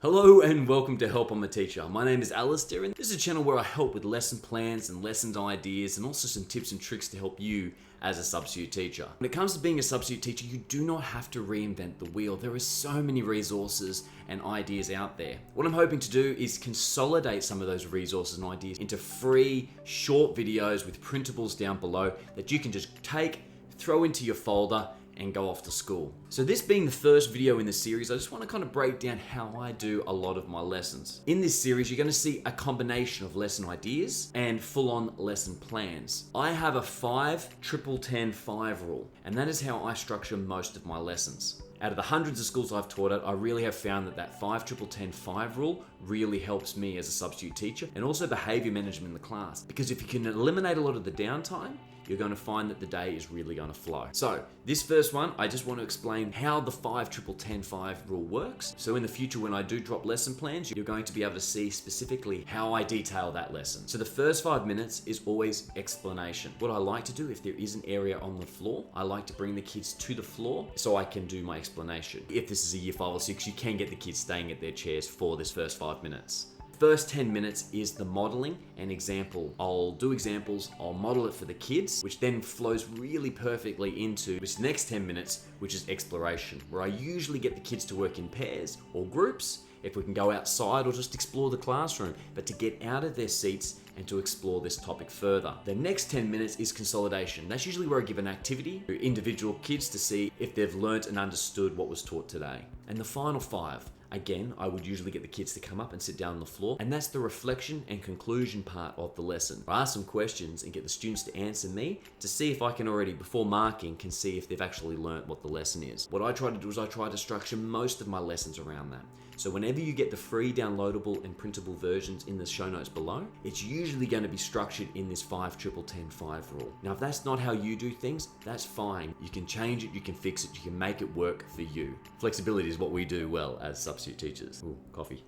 Hello and welcome to Help I'm a Teacher. My name is Alistair and this is a channel where I help with lesson plans and lesson ideas and also some tips and tricks to help you as a substitute teacher. When it comes to being a substitute teacher, you do not have to reinvent the wheel. There are so many resources and ideas out there. What I'm hoping to do is consolidate some of those resources and ideas into free, short videos with printables down below that you can just take, throw into your folder, and go off to school. So this being the first video in the series, I just want to kind of break down how I do a lot of my lessons. In this series, you're going to see a combination of lesson ideas and full-on lesson plans. I have a 5-10-10-5 rule, and that is how I structure most of my lessons. Out of the hundreds of schools I've taught at, I really have found that 5-10-10-5 rule really helps me as a substitute teacher and also behavior management in the class. Because if you can eliminate a lot of the downtime, you're going to find that the day is really going to flow. So this first one, I just want to explain how the 5-10-10-5 rule works. So in the future, when I do drop lesson plans, you're going to be able to see specifically how I detail that lesson. So the first 5 minutes is always explanation. What I like to do, if there is an area on the floor, I like to bring the kids to the floor so I can do my explanation. If this is a year 5 or 6, you can get the kids staying at their chairs for this first 5 minutes. First 10 minutes is the modeling and example. I'll do examples, I'll model it for the kids, which then flows really perfectly into this next 10 minutes, which is exploration, where I usually get the kids to work in pairs or groups, if we can go outside or just explore the classroom, but to get out of their seats and to explore this topic further. The next 10 minutes is consolidation. That's usually where I give an activity to individual kids to see if they've learnt and understood what was taught today. And the final 5, again, I would usually get the kids to come up and sit down on the floor, and that's the reflection and conclusion part of the lesson. I ask some questions and get the students to answer me to see if I can already, before marking, can see if they've actually learnt what the lesson is. What I try to do is I try to structure most of my lessons around that. So whenever you get the free downloadable and printable versions in the show notes below, it's usually going to be structured in this 5-10-10-5 rule. Now, if that's not how you do things, that's fine. You can change it, you can fix it, you can make it work for you. Flexibility is what we do well as substitute teachers. Ooh, coffee.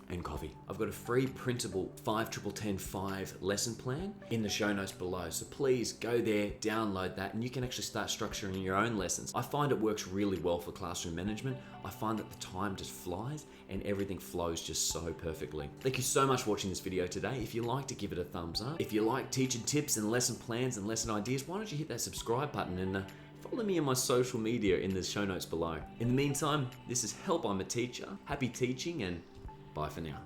And coffee. I've got a free printable 5-10-10-5 lesson plan in the show notes below. So please go there, download that, and you can actually start structuring your own lessons. I find it works really well for classroom management. I find that the time just flies and everything flows just so perfectly. Thank you so much for watching this video today. If you liked it, give it a thumbs up. If you like teaching tips and lesson plans and lesson ideas, why don't you hit that subscribe button and follow me on my social media in the show notes below. In the meantime, this is Help I'm a Teacher. Happy teaching and bye for now.